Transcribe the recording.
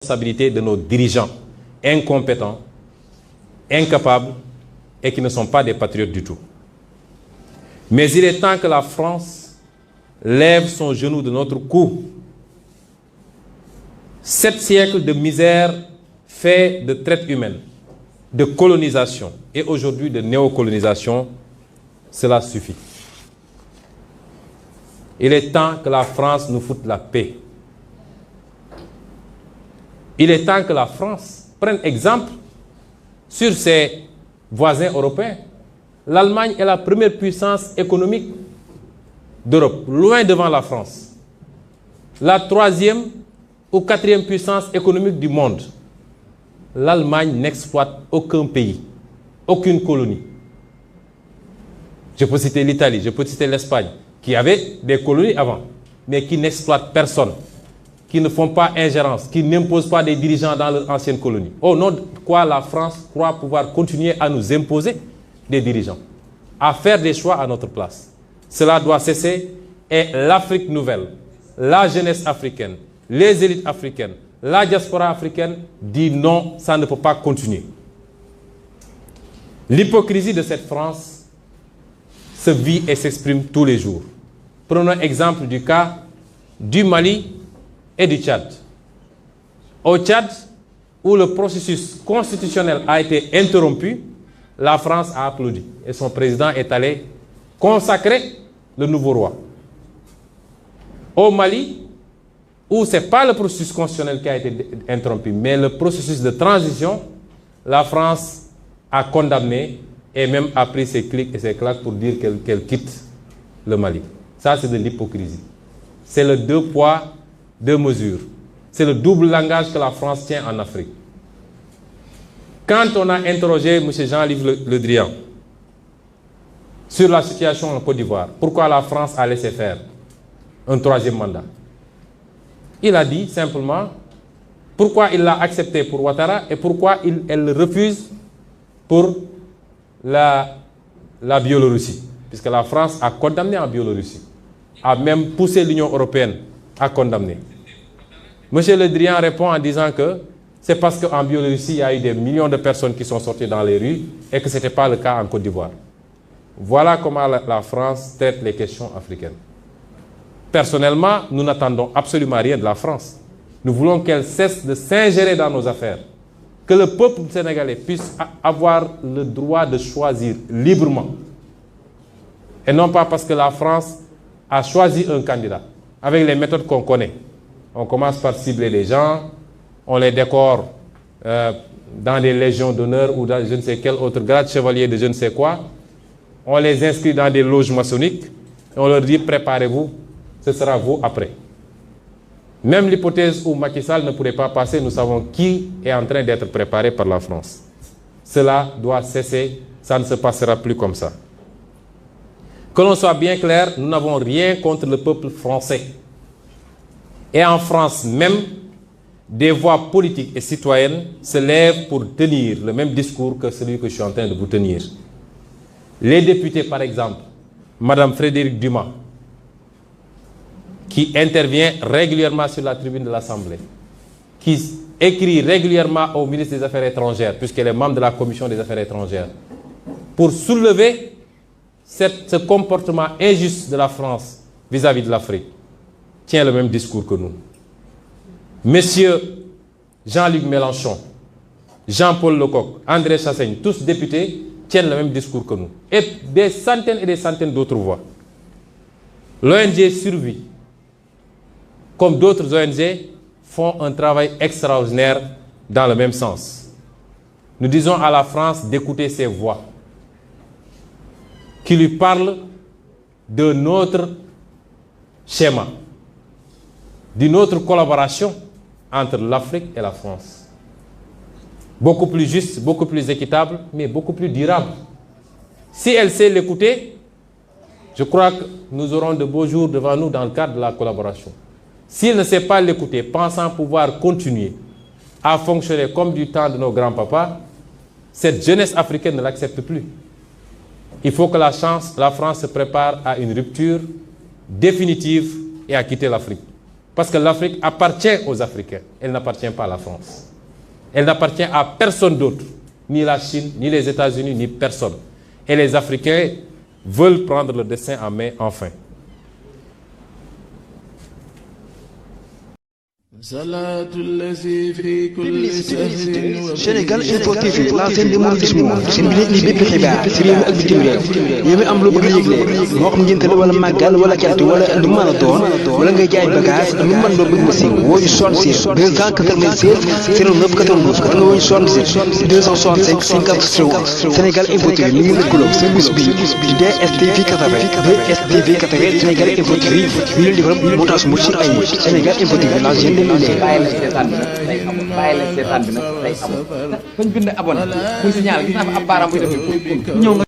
responsabilité de nos dirigeants incompétents, incapables et qui ne sont pas des patriotes du tout. Mais il est temps que la France lève son genou de notre cou. 7 siècles de misère faits de traite humaine, de colonisation et aujourd'hui de néocolonisation, cela suffit. Il est temps que la France nous foute la paix. Il est temps que la France prenne exemple sur ses voisins européens. L'Allemagne est la première puissance économique d'Europe, loin devant la France. La 3e ou 4e puissance économique du monde. L'Allemagne n'exploite aucun pays, aucune colonie. Je peux citer l'Italie, je peux citer l'Espagne, qui avait des colonies avant, mais qui n'exploitent personne, qui ne font pas ingérence, qui n'imposent pas des dirigeants dans leur ancienne colonie. Au nom de quoi la France croit pouvoir continuer à nous imposer des dirigeants, à faire des choix à notre place. Cela doit cesser et l'Afrique nouvelle, la jeunesse africaine, les élites africaines, la diaspora africaine dit non, ça ne peut pas continuer. L'hypocrisie de cette France se vit et s'exprime tous les jours. Prenons exemple du cas du Mali et du Tchad. Au Tchad, où le processus constitutionnel a été interrompu, la France a applaudi et son président est allé consacrer le nouveau roi. Au Mali, où ce n'est pas le processus constitutionnel qui a été interrompu, mais le processus de transition, la France a condamné et même a pris ses clics et ses claques pour dire qu'elle quitte le Mali. Ça, c'est de l'hypocrisie. C'est le 2 poids, 2 mesures. C'est le double langage que la France tient en Afrique. Quand on a interrogé M. Jean-Yves Le Drian sur la situation en Côte d'Ivoire, pourquoi la France a laissé faire un 3e mandat, il a dit simplement pourquoi il l'a accepté pour Ouattara et pourquoi elle le refuse pour la Biélorussie. Puisque la France a condamné en Biélorussie, a même poussé l'Union européenne à condamner. M. Le Drian répond en disant que c'est parce qu'en Biélorussie, il y a eu des millions de personnes qui sont sorties dans les rues et que ce n'était pas le cas en Côte d'Ivoire. Voilà comment la France traite les questions africaines. Personnellement, nous n'attendons absolument rien de la France. Nous voulons qu'elle cesse de s'ingérer dans nos affaires. Que le peuple sénégalais puisse avoir le droit de choisir librement. Et non pas parce que la France a choisi un candidat, avec les méthodes qu'on connaît. On commence par cibler les gens, on les décore dans des légions d'honneur ou dans je ne sais quel autre grade chevalier de je ne sais quoi. On les inscrit dans des loges maçonniques et on leur dit préparez-vous, ce sera vous après. Même l'hypothèse où Macky Sall ne pourrait pas passer, nous savons qui est en train d'être préparé par la France. Cela doit cesser, ça ne se passera plus comme ça. Que l'on soit bien clair, nous n'avons rien contre le peuple français. Et en France même, des voix politiques et citoyennes se lèvent pour tenir le même discours que celui que je suis en train de vous tenir. Les députés, par exemple, Mme Frédérique Dumas, qui intervient régulièrement sur la tribune de l'Assemblée, qui écrit régulièrement au ministre des Affaires étrangères, puisqu'elle est membre de la Commission des Affaires étrangères, pour soulever ce comportement injuste de la France vis-à-vis de l'Afrique, tient le même discours que nous. Messieurs Jean-Luc Mélenchon, Jean-Paul Lecoq, André Chassaigne, tous députés, tiennent le même discours que nous. Et des centaines d'autres voix. L'ONG Survie, comme d'autres ONG, font un travail extraordinaire dans le même sens. Nous disons à la France d'écouter ces voix qui lui parlent de notre schéma, d'une autre collaboration entre l'Afrique et la France. Beaucoup plus juste, beaucoup plus équitable, mais beaucoup plus durable. Si elle sait l'écouter, je crois que nous aurons de beaux jours devant nous dans le cadre de la collaboration. S'il ne sait pas l'écouter, pensant pouvoir continuer à fonctionner comme du temps de nos grands-papas, cette jeunesse africaine ne l'accepte plus. Il faut que la France se prépare à une rupture définitive et à quitter l'Afrique. Parce que l'Afrique appartient aux Africains. Elle n'appartient pas à la France. Elle n'appartient à personne d'autre. Ni la Chine, ni les États-Unis, ni personne. Et les Africains veulent prendre le destin en main enfin. Sénégal Info TV la chaîne du mouridisme seen bi li bépp xibaar ci réew mi ak bitim réew yow mi am lu bëgg yëgle moo xam ngénte la wala màggal wala cant wala lu mën a doon wala ngay jaay bagage lu mën doon bëgg nga siiw woo ñu 76 296 09 92 wala nga woo ñu 77 265 50 Sénégal Info TV mi ngi lëkkaloo service bi di DSTV 80 DSTV 80 Sénégal Info TV ñu leen defal montage mu ci ay Sénégal Info TV la chaîne bàyyi la seetaan bi nag day amul bàyyi la seetaan bi nag day amul fañ bind abonné muy signal gis naa fa ab baaraam buy def ñëw nga